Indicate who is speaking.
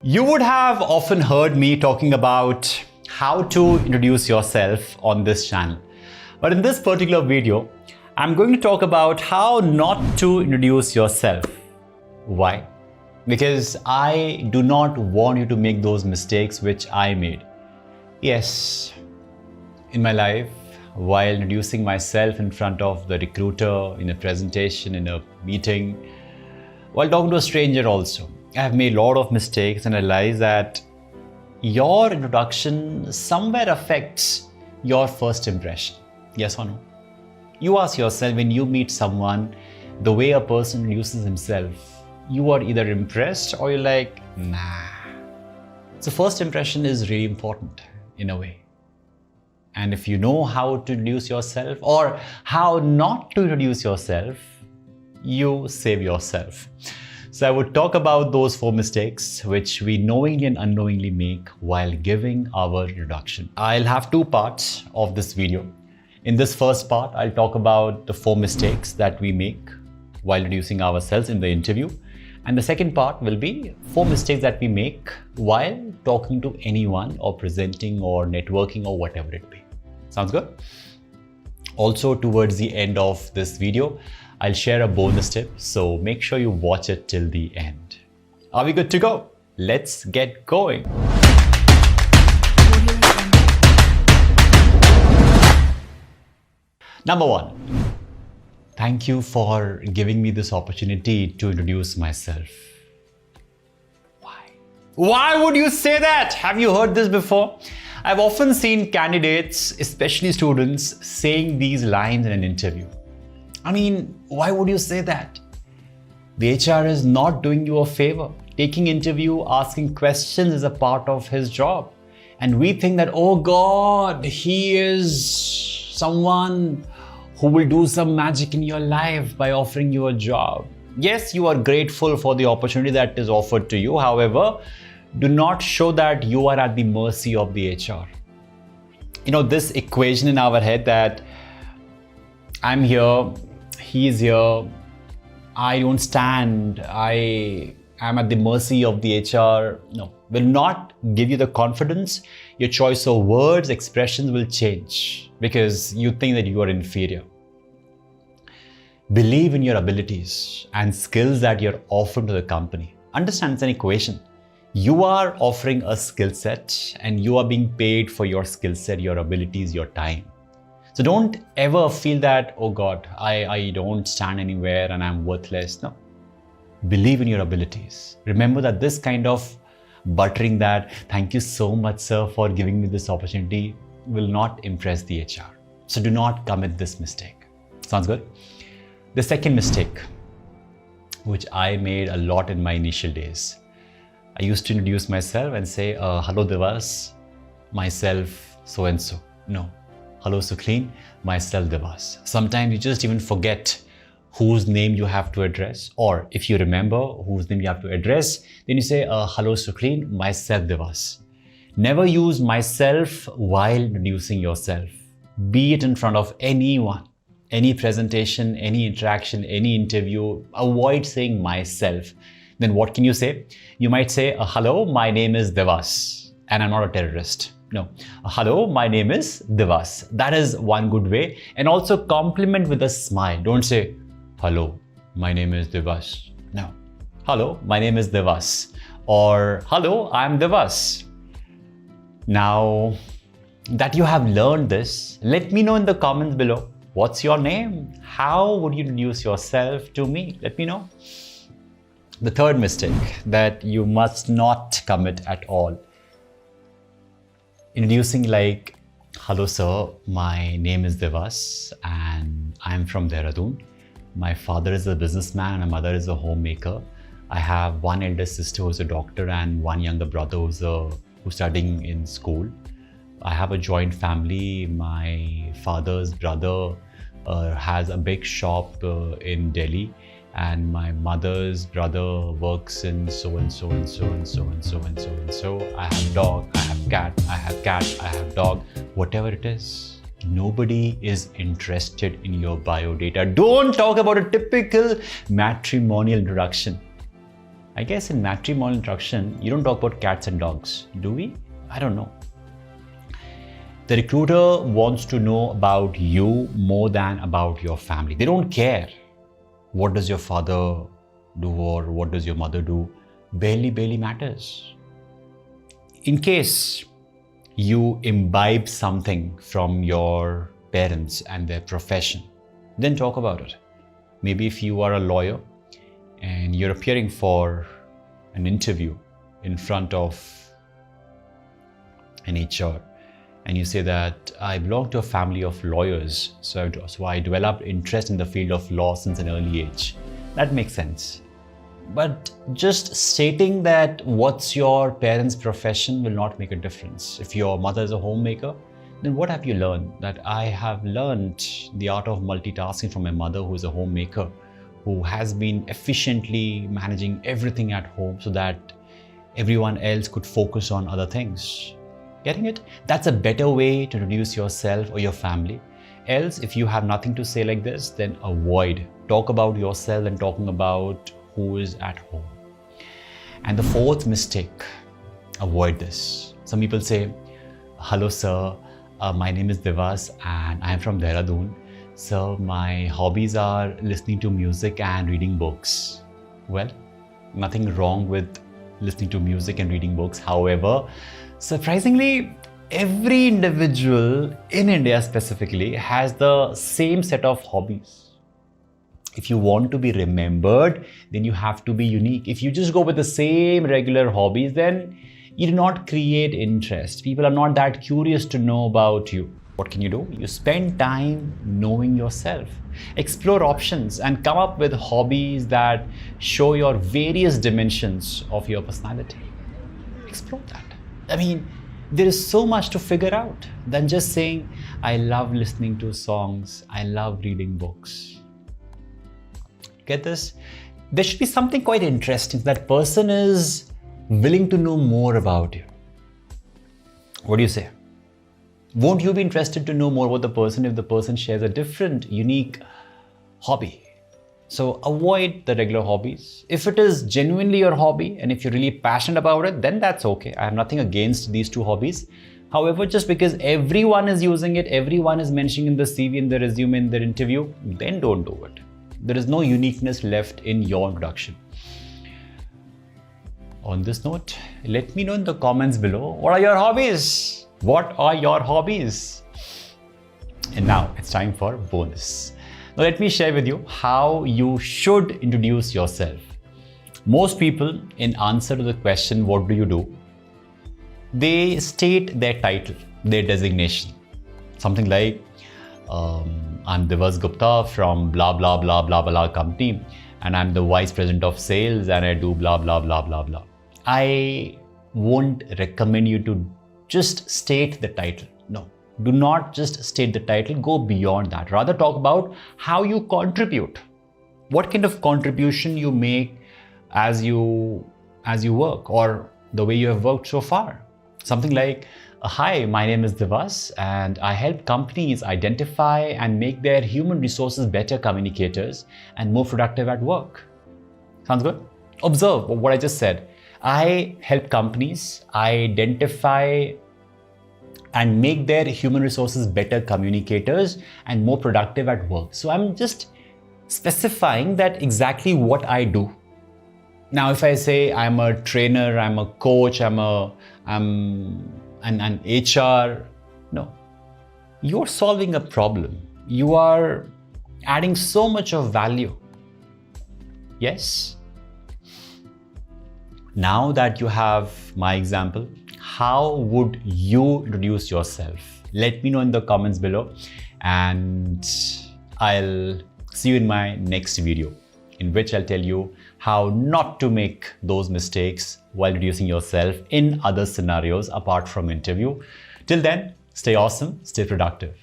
Speaker 1: You would have often heard me talking about how to introduce yourself on this channel. But in this particular video, I'm going to talk about how not to introduce yourself. Why? Because I do not want you to make those mistakes which I made. Yes, in my life, while introducing myself in front of the recruiter, in a presentation, in a meeting, while talking to a stranger also, I have made a lot of mistakes and realized that your introduction somewhere affects your first impression. Yes or no? You ask yourself, when you meet someone, the way a person introduces himself, you are either impressed or you're like, nah. So first impression is really important in a way. And if you know how to introduce yourself or how not to introduce yourself, you save yourself. So I would talk about those 4 mistakes which we knowingly and unknowingly make while giving our introduction. I'll have 2 parts of this video. In this first part, I'll talk about the 4 mistakes that we make while introducing ourselves in the interview. And the second part will be 4 mistakes that we make while talking to anyone or presenting or networking or whatever it be. Sounds good? Also, towards the end of this video, I'll share a bonus tip, so make sure you watch it till the end. Are we good to go? Let's get going. Number 1, thank you for giving me this opportunity to introduce myself. Why? Why would you say that? Have you heard this before? I've often seen candidates, especially students, saying these lines in an interview. I mean, why would you say that? The HR is not doing you a favor. Taking interview, asking questions is a part of his job. And we think that, oh God, he is someone who will do some magic in your life by offering you a job. Yes, you are grateful for the opportunity that is offered to you. However, do not show that you are at the mercy of the HR. You know, this equation in our head that I'm here, he's here, I don't stand, I am at the mercy of the HR, no, will not give you the confidence. Your choice of words, expressions will change because you think that you are inferior. Believe in your abilities and skills that you're offering to the company. Understand it's an equation. You are offering a skill set and you are being paid for your skill set, your abilities, your time. So don't ever feel that, oh God, I don't stand anywhere and I'm worthless. No. Believe in your abilities. Remember that this kind of buttering that, thank you so much, sir, for giving me this opportunity, will not impress the HR. So do not commit this mistake. Sounds good? The second mistake, which I made a lot in my initial days, I used to introduce myself and say, hello Divas, myself so-and-so. No. Hello Sukleen, myself Divas. Sometimes you just even forget whose name you have to address, or if you remember whose name you have to address, then you say, hello Sukleen, myself Divas. Never use myself while introducing yourself. Be it in front of anyone, any presentation, any interaction, any interview, avoid saying myself. Then what can you say? You might say, hello, my name is Divas and I'm not a terrorist. No. Hello, my name is Divas. That is one good way. And also compliment with a smile. Don't say, hello, my name is Divas. No. Hello, my name is Divas. Or hello, I'm Divas. Now that you have learned this, let me know in the comments below. What's your name? How would you introduce yourself to me? Let me know. The third mistake that you must not commit at all. Introducing like, hello sir, my name is Divas and I'm from Dehradun. My father is a businessman and my mother is a homemaker. I have one elder sister who's a doctor and one younger brother who's studying in school. I have a joint family. My father's brother has a big shop in Delhi. And my mother's brother works in so and so and so and so and so and so and so. I have dog, I have cat, I have cat, I have dog, whatever it is. Nobody is interested in your bio data. Don't talk about a typical matrimonial introduction. I guess in matrimonial introduction, you don't talk about cats and dogs, do we? I don't know. The recruiter wants to know about you more than about your family. They don't care. What does your father do or what does your mother do? Barely matters. In case you imbibe something from your parents and their profession, then talk about it. Maybe if you are a lawyer and you're appearing for an interview in front of an HR, and you say that I belong to a family of lawyers, so I developed interest in the field of law since an early age. That makes sense. But just stating that what's your parents' profession will not make a difference. If your mother is a homemaker, then what have you learned? That I have learned the art of multitasking from my mother, who is a homemaker, who has been efficiently managing everything at home so that everyone else could focus on other things. Getting it? That's a better way to introduce yourself or your family. Else, if you have nothing to say like this, then avoid. Talk about yourself and talking about who is at home. And the fourth mistake, avoid this. Some people say, hello sir, my name is Divas and I am from Dehradun. Sir, my hobbies are listening to music and reading books. Well, nothing wrong with listening to music and reading books. However, surprisingly, every individual in India specifically has the same set of hobbies. If you want to be remembered, then you have to be unique. If you just go with the same regular hobbies, then you do not create interest. People are not that curious to know about you. What can you do? You spend time knowing yourself. Explore options and come up with hobbies that show your various dimensions of your personality. Explore that. I mean, there is so much to figure out than just saying, I love listening to songs, I love reading books. Get this? There should be something quite interesting. That person is willing to know more about you. What do you say? Won't you be interested to know more about the person if the person shares a different, unique hobby? So avoid the regular hobbies. If it is genuinely your hobby and if you're really passionate about it, then that's okay. I have nothing against these two hobbies. However, just because everyone is using it, everyone is mentioning in the CV, in the resume, in their interview, then don't do it. There is no uniqueness left in your introduction. On this note, let me know in the comments below, what are your hobbies? What are your hobbies? And now it's time for bonus. Now let me share with you how you should introduce yourself. Most people, in answer to the question, what do you do? They state their title, their designation. Something like, I'm Divas Gupta from blah blah blah blah blah company and I'm the vice president of sales and I do blah blah blah blah blah. I won't recommend you to just state the title. No, do not just state the title, go beyond that. Rather talk about how you contribute. What kind of contribution you make as you work or the way you have worked so far. Something like, hi, my name is Divas and I help companies identify and make their human resources better communicators and more productive at work. Sounds good? Observe what I just said. I help companies identify and make their human resources better communicators and more productive at work. So I'm just specifying that exactly what I do. Now, if I say I'm a trainer, I'm a coach, I'm an HR, no. You're solving a problem. You are adding so much of value. Yes? Now that you have my example, how would you introduce yourself? Let me know in the comments below and I'll see you in my next video, in which I'll tell you how not to make those mistakes while introducing yourself in other scenarios apart from interview. Till then, stay awesome, stay productive.